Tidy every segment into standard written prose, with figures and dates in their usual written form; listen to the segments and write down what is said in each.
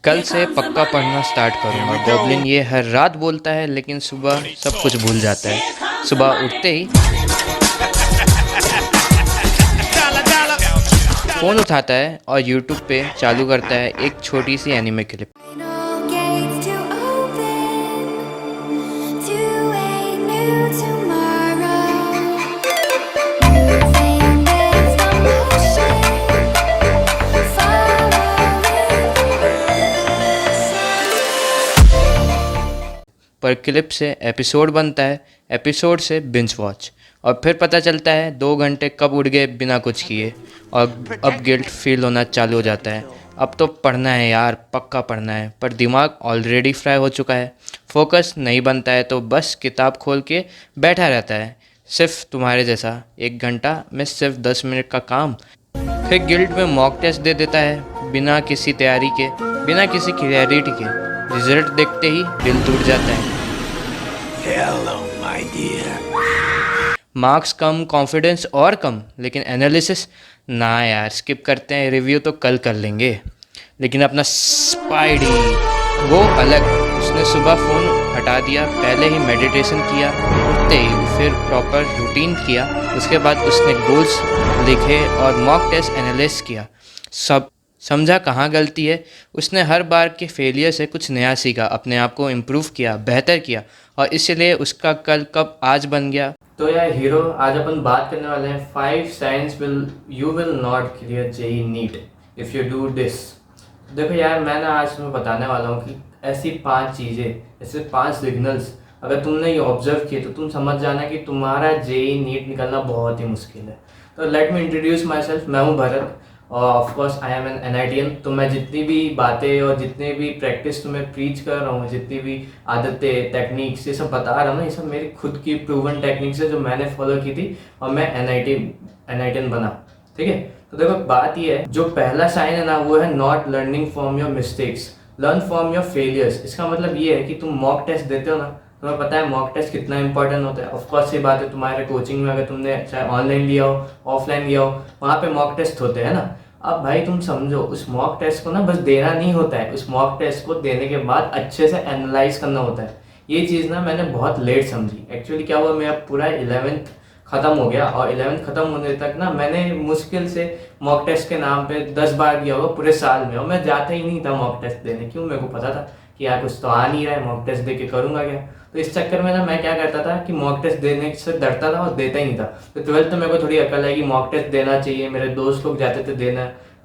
कल से पक्का पढ़ना स्टार्ट करूँगा। गॉब्लिन ये हर रात बोलता है लेकिन सुबह सब कुछ भूल जाता है। सुबह उठते ही फ़ोन उठाता है और यूट्यूब पे चालू करता है एक छोटी सी एनिमे क्लिप। पर क्लिप से एपिसोड बनता है, एपिसोड से बिंज वॉच, और फिर पता चलता है 2 घंटे कब उड़ गए बिना कुछ किए। और अब गिल्ट फील होना चालू हो जाता है। अब तो पढ़ना है यार, पक्का पढ़ना है, पर दिमाग ऑलरेडी फ्राई हो चुका है। फोकस नहीं बनता है तो बस किताब खोल के बैठा रहता है, सिर्फ तुम्हारे जैसा। 1 घंटा में सिर्फ 10 मिनट का काम। फिर गिल्ट में मॉक टेस्ट दे देता है बिना किसी तैयारी के, बिना किसी क्लैरिटी के। रिजल्ट देखते ही दिल टूट जाता है। Hello, my dear. Marks come, confidence और कम, लेकिन एनालिसिस ना यार, स्किप करते हैं, रिव्यू तो कल कर लेंगे। लेकिन अपना स्पाइडी वो अलग, उसने सुबह फ़ोन हटा दिया, पहले ही मेडिटेशन किया, उठते ही फिर प्रॉपर रूटीन किया, उसके बाद उसने गोल्स लिखे और मॉक टेस्ट एनालिसिस किया। सब समझा कहाँ गलती है। उसने हर बार के फेलियर से कुछ नया सीखा, अपने आप को इम्प्रूव किया, बेहतर किया, और इसलिए उसका कल कब आज बन गया। तो यार हीरो, आज अपन बात करने वाले हैं 5 science you will not clear JEE NEET if you do this. देखो यार, मैं ना आज तुम्हें बताने वाला हूँ कि ऐसी 5 चीज़ें, ऐसे 5 सिग्नल्स अगर तुमने ये ऑब्जर्व किए तो तुम समझ जाना कि तुम्हारा जेईई नीट निकलना बहुत ही मुश्किल है। तो let me introduce my self. मैं हूँ भरत और ऑफकोर्स आई एम एन एनआईटीएन। तो मैं जितनी भी बातें और जितने भी प्रैक्टिस तुम्हें प्रीच कर रहा हूँ, जितनी भी आदतें, टेक्निक्स, ये सब बता रहा हूँ ना, ये सब मेरी खुद की प्रूवन टेक्निक्स है जो मैंने फॉलो की थी और मैं एनआईटीएन बना। ठीक है, तो देखो बात ये है, जो पहला साइन है ना वो है not learning from your mistakes, learn from your failures. इसका मतलब ये है कि तुम मॉक टेस्ट देते हो ना, तुम्हें पता है मॉक टेस्ट कितना इंपॉर्टेंट होता है। ऑफकोर्स ये बात है, तुम्हारे कोचिंग में अगर तुमने चाहे ऑनलाइन लिया हो, ऑफलाइन लिया हो, वहाँ पे मॉक टेस्ट होते हैं ना। अब भाई तुम समझो, उस मॉक टेस्ट को ना बस देना नहीं होता है, उस मॉक टेस्ट को देने के बाद अच्छे से एनालाइज करना होता है। ये चीज़ ना मैंने बहुत लेट समझी। एक्चुअली क्या हुआ, मेरा पूरा 11th ख़त्म हो गया और 11th ख़त्म होने तक ना मैंने मुश्किल से मॉक टेस्ट के नाम पे 10 बार गया होगा पूरे साल में, और मैं जाता ही नहीं था मॉक टेस्ट देने। क्यों? मेरे को पता था कि यार कुछ तो आ नहीं रहा है, मॉक टेस्ट दे के करूँगा क्या। तो इस चक्कर में ना मैं क्या करता था कि मॉक टेस्ट देने से डरता था और देता ही नहीं था। तो 12th में मेरे को थोड़ी अकल है कि मॉक टेस्ट देना चाहिए, मेरे दोस्त लोग जाते थे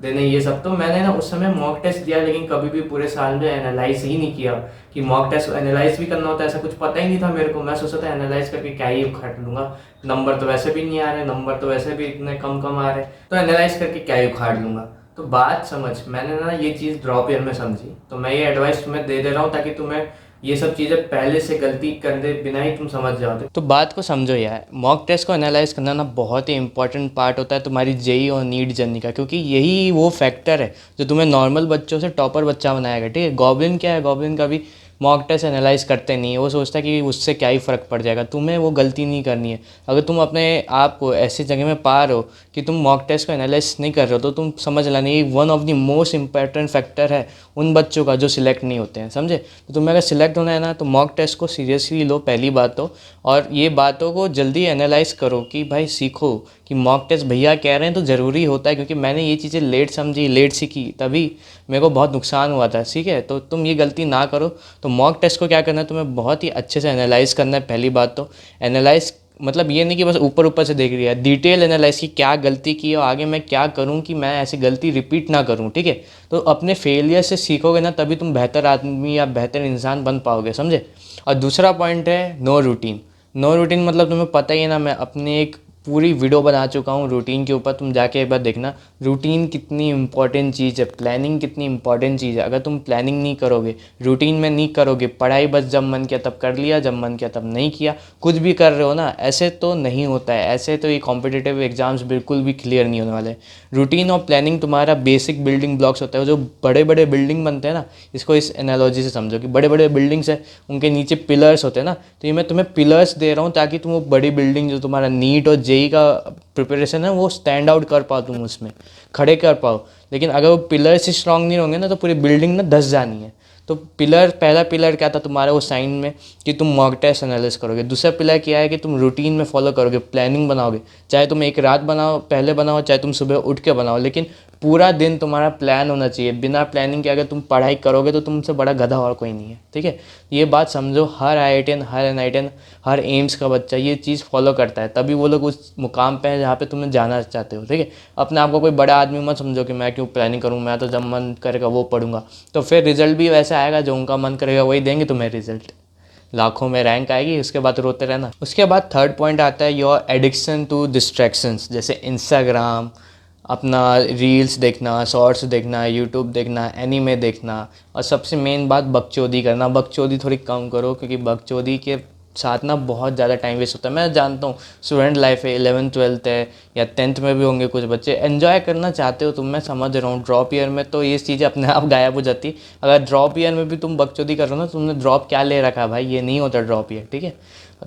देने ये सब। तो मैंने ना उस समय मॉक टेस्ट दिया, लेकिन कभी भी पूरे साल में एनालाइज ही नहीं किया कि मॉक टेस्ट एनालाइज भी करना होता है, ऐसा कुछ पता ही नहीं था मेरे को। मैं सोचता था एनालाइज करके क्या ही उखाड़ लूँगा, नंबर तो वैसे भी नहीं आ रहे, नंबर तो वैसे भी इतने कम आ रहे, तो एनालाइज करके क्या ही उखाड़ लूँगा। तो बात समझ, मैंने ना ये चीज़ ड्रॉप ईयर में समझी। तो मैं ये एडवाइस तुम्हें दे रहा हूँ ताकि तुम्हें ये सब चीज़ें पहले से गलती कर दे बिना ही तुम समझ जाओ। तो बात को समझो यार, मॉक टेस्ट को एनालाइज करना ना बहुत ही इंपॉर्टेंट पार्ट होता है तुम्हारी जेईई और नीट जर्नी का, क्योंकि यही वो फैक्टर है जो तुम्हें नॉर्मल बच्चों से टॉपर बच्चा बनाएगा। ठीक है, गॉब्लिन क्या है, गॉब्लिन का भी मॉक टेस्ट एनालाइज करते नहीं है, वो सोचता है कि उससे क्या ही फ़र्क पड़ जाएगा। तुम्हें वो गलती नहीं करनी है। अगर तुम अपने आप को ऐसी जगह में पा रहे हो कि तुम मॉक टेस्ट को एनालाइज नहीं कर रहे हो, तो तुम समझ लेना ये one of the most important factor है उन बच्चों का जो सिलेक्ट नहीं होते हैं, समझे। तो तुम्हें अगर सिलेक्ट होना है ना, तो मॉक टेस्ट को सीरियसली लो, पहली बात तो। और ये बातों को जल्दी एनालाइज करो कि भाई सीखो कि मॉक टेस्ट भैया कह रहे हैं तो ज़रूरी होता है, क्योंकि मैंने ये चीज़ें लेट समझी, लेट सीखी, तभी मेरे को बहुत नुकसान हुआ था। ठीक है, तो तुम ये गलती ना करो। तो मॉक टेस्ट को क्या करना है, तुम्हें बहुत ही अच्छे से एनालाइज करना है। पहली बात तो एनालाइज मतलब ये नहीं कि बस ऊपर ऊपर से देख रही है, डिटेल एनालाइज की क्या गलती की और आगे मैं क्या करूं कि मैं ऐसी गलती रिपीट ना करूं। ठीक है, तो अपने फेलियर से सीखोगे ना, तभी तुम बेहतर आदमी या बेहतर इंसान बन पाओगे, समझे। और दूसरा पॉइंट है नो रूटीन। नो रूटीन मतलब तुम्हें पता ही है ना, मैं अपने एक पूरी वीडियो बना चुका हूँ रूटीन के ऊपर, तुम जाके एक बार देखना। रूटीन कितनी इंपॉर्टेंट चीज़ है, प्लानिंग कितनी इंपॉर्टेंट चीज़ है। अगर तुम प्लानिंग नहीं करोगे, रूटीन में नहीं करोगे, पढ़ाई बस जब मन किया तब कर लिया, जब मन किया तब नहीं किया, कुछ भी कर रहे हो ना, ऐसे तो नहीं होता है। ऐसे तो ये कॉम्पिटिटिव एग्जाम्स बिल्कुल भी क्लियर नहीं होने वाले। रूटीन और प्लानिंग तुम्हारा बेसिक बिल्डिंग ब्लॉक्स होता है। जो बड़े बड़े बिल्डिंग बनते हैं ना, इसको इस एनालॉजी से समझो कि बड़े बड़े बिल्डिंग्स है, उनके नीचे पिलर्स होते हैं ना। तो ये मैं तुम्हें पिलर्स दे रहा हूँ ताकि तुम वो बड़ी बिल्डिंग जो तुम्हारा नीट और जेई का प्रिपरेशन है वो स्टैंड आउट कर पाओ, तुम उसमें खड़े कर पाओ। लेकिन अगर वो पिलर्स ही स्ट्रांग नहीं होंगे ना तो पूरी बिल्डिंग ना धस जानी है। तो पिलर, पहला पिलर क्या था तुम्हारा वो साइन में कि तुम मॉक टेस्ट एनालिसिस करोगे। दूसरा पिलर क्या है कि तुम रूटीन में फॉलो करोगे, प्लानिंग बनाओगे, चाहे तुम एक रात बनाओ पहले बनाओ, चाहे तुम सुबह उठ के बनाओ, लेकिन पूरा दिन तुम्हारा प्लान होना चाहिए। बिना प्लानिंग के अगर तुम पढ़ाई करोगे तो तुमसे बड़ा गधा और कोई नहीं है, ठीक है। ये बात समझो, हर IITian, हर NITian, हर एम्स का बच्चा ये चीज़ फॉलो करता है, तभी वो लोग उस मुकाम पे हैं जहाँ पे तुम्हें जाना चाहते हो, ठीक है। अपने आप को कोई बड़ा आदमी मत समझो कि मैं क्यों प्लानिंग करूँ, मैं तो जब मन करेगा वो पढ़ूंगा। तो फिर रिजल्ट भी वैसा आएगा, जो उनका मन करेगा वही देंगे तुम्हें रिजल्ट, लाखों में रैंक आएगी, उसके बाद रोते रहना। उसके बाद थर्ड पॉइंट आता है योर एडिक्शन टू डिस्ट्रैक्शंस, जैसे इंस्टाग्राम, अपना रील्स देखना, शॉर्ट्स देखना, यूट्यूब देखना, एनीमे देखना, और सबसे मेन बात बकचोदी करना। बकचोदी थोड़ी कम करो, क्योंकि बकचोदी के साथ ना बहुत ज़्यादा टाइम वेस्ट होता है। मैं जानता हूँ स्टूडेंट लाइफ है, 11th 12th है या 10th में भी होंगे कुछ बच्चे, एन्जॉय करना चाहते हो तुम, मैं समझ रहा हूँ। ड्रॉप ईयर में तो ये चीज़ें अपने आप गायब हो जाती है। अगर ड्रॉप ईयर में भी तुम बकचोदी कर रहे हो ना, तुमने ड्रॉप क्या ले रखा है भाई, ये नहीं होता ड्रॉप ईयर, ठीक है।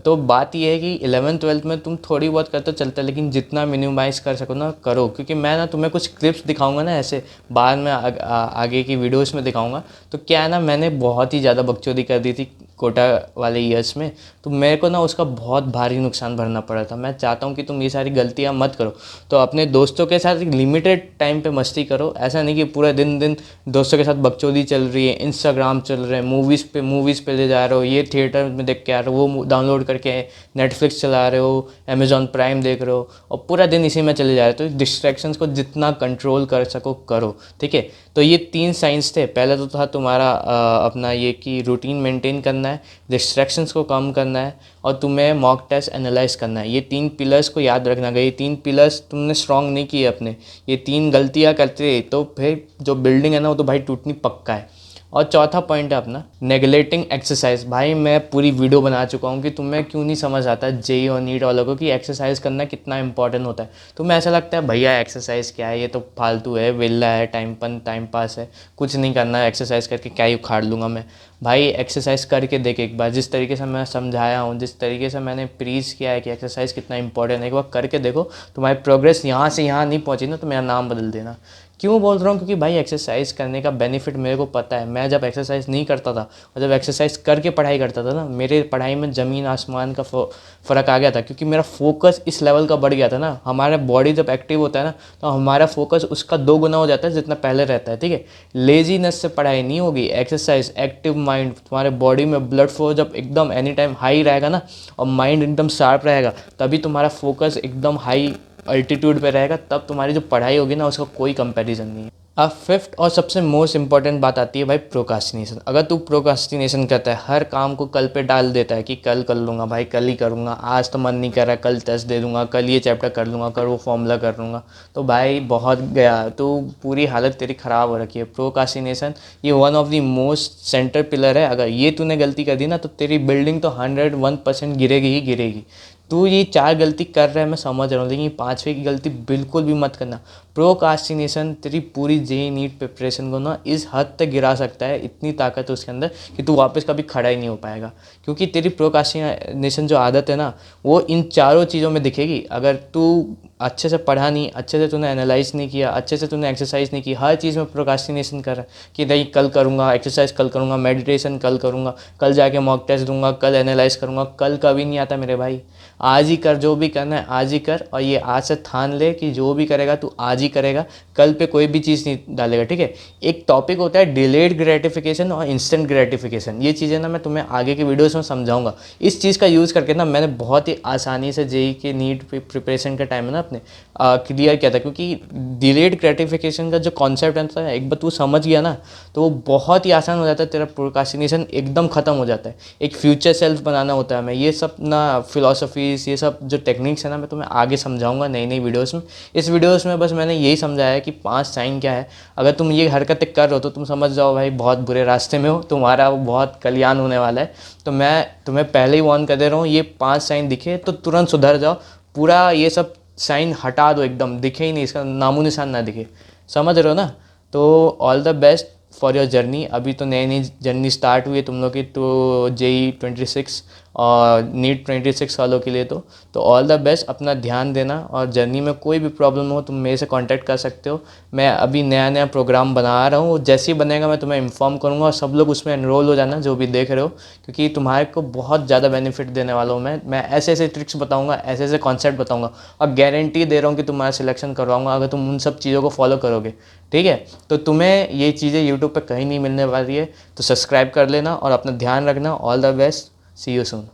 तो बात ये है कि 11th 12th में तुम थोड़ी बहुत करते चलता है, लेकिन जितना मिनिमाइज़ कर सको ना करो। क्योंकि मैं ना तुम्हें कुछ क्लिप्स दिखाऊंगा ना ऐसे, बाद में आगे की वीडियोस में दिखाऊंगा। तो क्या है ना, मैंने बहुत ही ज़्यादा बकचोदी कर दी थी कोटा वाले ईयर्स में, तो मेरे को ना उसका बहुत भारी नुकसान भरना पड़ा था। मैं चाहता हूँ कि तुम ये सारी गलतियाँ मत करो। तो अपने दोस्तों के साथ एक लिमिटेड टाइम पे मस्ती करो, ऐसा नहीं कि पूरा दिन दिन दोस्तों के साथ बकचोदी चल रही है, इंस्टाग्राम चल रहे हैं, मूवीज़ पे ले जा रहे हो, ये थिएटर में देख के आ रहे हो, वो डाउनलोड करके नेटफ्लिक्स चला रहे हो, अमेजॉन प्राइम देख रहे हो, और पूरा दिन इसी में चले जा रहे हो। तो डिस्ट्रैक्शंस को जितना कंट्रोल कर सको करो, ठीक है। तो ये 3 साइंस थे। पहला तो था तुम्हारा अपना ये कि रूटीन मेंटेन करना है, डिस्ट्रैक्शंस को कम करना है, और तुम्हें मॉक टेस्ट एनालाइज करना है। ये 3 पिलर्स को याद रखना। अगर ये 3 पिलर्स तुमने स्ट्रॉन्ग नहीं किए अपने, ये 3 गलतियाँ करते, तो फिर जो बिल्डिंग है ना वो तो भाई टूटनी पक्का है। और चौथा पॉइंट है अपना नेगलेक्टिंग एक्सरसाइज। भाई मैं पूरी वीडियो बना चुका हूँ कि तुम्हें क्यों नहीं समझ आता जेई और नीट वालों को कि एक्सरसाइज करना कितना इंपॉर्टेंट होता है। तुम्हें ऐसा लगता है भैया एक्सरसाइज क्या है, ये तो फालतू है, वेला है, टाइम पास है, कुछ नहीं करना है, एक्सरसाइज करके क्या ही उखाड़ लूँगा मैं। भाई एक्सरसाइज करके देख एक बार, जिस तरीके से मैं समझाया हूँ, जिस तरीके से मैंने प्रीच किया है कि एक्सरसाइज कितना इंपॉर्टेंट है, एक बार करके देखो। तुम्हारी प्रोग्रेस यहाँ से यहाँ नहीं पहुँची ना तो मेरा नाम बदल देना। क्यों बोल रहा हूँ, क्योंकि भाई एक्सरसाइज करने का बेनिफिट मेरे को पता है। मैं जब एक्सरसाइज नहीं करता था और जब एक्सरसाइज करके पढ़ाई करता था ना, मेरे पढ़ाई में ज़मीन आसमान का फ़र्क आ गया था। क्योंकि मेरा फोकस इस लेवल का बढ़ गया था ना। हमारा बॉडी जब एक्टिव होता है ना तो हमारा फोकस उसका 2 गुना हो जाता है जितना पहले रहता है, ठीक है। लेजीनेस से पढ़ाई नहीं होगी, एक्सरसाइज, एक्टिव माइंड, तुम्हारे बॉडी में ब्लड फ्लो जब एकदम एनी टाइम हाई रहेगा ना और माइंड एकदम शार्प रहेगा, तभी तुम्हारा फोकस एकदम हाई अल्टीट्यूड पे रहेगा, तब तुम्हारी जो पढ़ाई होगी ना उसका कोई कंपैरिजन नहीं है। अब फिफ्थ और सबसे मोस्ट इंपॉर्टेंट बात आती है भाई प्रोकास्टिनेशन। अगर तू प्रोकास्टिनेशन करता है, हर काम को कल पे डाल देता है कि कल कर लूँगा भाई, कल ही करूँगा, आज तो मन नहीं कर रहा, कल टेस्ट दे दूँगा, कल ये चैप्टर कर लूँगा, कल वो फॉर्मूला कर लूँगा, तो भाई बहुत गया, तो पूरी हालत तेरी ख़राब हो रखी है। प्रोकास्टिनेशन ये one of the most centre pillar है। अगर ये तूने गलती कर दी ना तो तेरी बिल्डिंग तो 101% गिरेगी ही गिरेगी। तू ये 4 गलती कर रहा है मैं समझ रहा हूँ, लेकिन 5वीं की गलती बिल्कुल भी मत करना। प्रोकास्टिनेशन तेरी पूरी जेईई नीट प्रिपरेशन को ना इस हद तक गिरा सकता है, इतनी ताकत है उसके अंदर कि तू वापस कभी खड़ा ही नहीं हो पाएगा। क्योंकि तेरी प्रोकास्टिनेशन जो आदत है ना वो इन चारों चीज़ों में दिखेगी। अगर तू अच्छे से पढ़ा नहीं, अच्छे से तूने एनालाइज नहीं किया, अच्छे से तूने एक्सरसाइज नहीं की, हर चीज़ में प्रोकास्टिनेशन कर रहा है कि नहीं कल करूँगा, एक्सरसाइज कल करूँगा, मेडिटेशन कल करूँगा, कल जाके मॉक टेस्ट दूंगा, कल एनालाइज करूँगा। कल कभी नहीं आता मेरे भाई, आज ही कर, जो भी करना है आज ही कर। और ये आज से ठान ले कि जो भी करेगा तू आज ही करेगा, कल पे कोई भी चीज़ नहीं डालेगा, ठीक है। एक टॉपिक होता है डिलेड ग्रेटिफिकेशन और इंस्टेंट ग्रेटिफिकेशन। ये चीज़ें ना मैं तुम्हें आगे के वीडियोस में समझाऊंगा। इस चीज़ का यूज़ करके ना मैंने बहुत ही आसानी से जेईई के नीट प्रिपरेशन के टाइम में ना अपने क्लियर किया था। क्योंकि डिलेड ग्रेटिफिकेशन का जो कॉन्सेप्ट है एक बार तू समझ गया ना तो वो बहुत ही आसान हो जाता है, तेरा प्रोकास्टिनेशन एकदम ख़त्म हो जाता है। एक फ्यूचर सेल्फ बनाना होता है। मैं ये सब ना फिलॉसफीज़, ये सब जो टेक्निक्स है ना मैं तुम्हें आगे समझाऊंगा नई नई वीडियोस में। इस वीडियोस में बस मैंने यही समझाया है कि 5 साइन क्या है। अगर तुम ये हरकतें कर रहे हो तो तुम समझ जाओ भाई बहुत बुरे रास्ते में हो, तुम्हारा बहुत कल्याण होने वाला है। तो मैं तुम्हें पहले ही वार्न कर दे रहा हूँ, ये 5 साइन दिखे तो तुरंत सुधर जाओ। पूरा ये सब साइन हटा दो, एकदम दिखे ही नहीं, इसका नामो निशान ना दिखे, समझ रहे हो ना। तो all the best for your journey. अभी तो नई नई जर्नी स्टार्ट हुई है तुम लोग की, तो JEE 26 और नीट 26 वालों के लिए तो ऑल द बेस्ट। अपना ध्यान देना, और जर्नी में कोई भी प्रॉब्लम हो तुम मेरे से कांटेक्ट कर सकते हो। मैं अभी नया नया प्रोग्राम बना रहा हूँ, जैसे ही बनेगा मैं तुम्हें इन्फॉर्म करूँगा, और सब लोग उसमें एनरोल हो जाना जो भी देख रहे हो, क्योंकि तुम्हारे को बहुत ज़्यादा बेनिफिट देने वाला हूँ मैं ऐसे ऐसे ट्रिक्स बताऊँगा, ऐसे ऐसे कॉन्सेप्ट बताऊँगा, और गारंटी दे रहा हूँ कि तुम्हारा सिलेक्शन करवाऊँगा अगर तुम उन सब चीज़ों को फॉलो करोगे। ठीक है, तो तुम्हें ये चीज़ें यूट्यूब पर कहीं नहीं मिलने वाली है, तो सब्सक्राइब कर लेना और अपना ध्यान रखना। All the best, see you soon.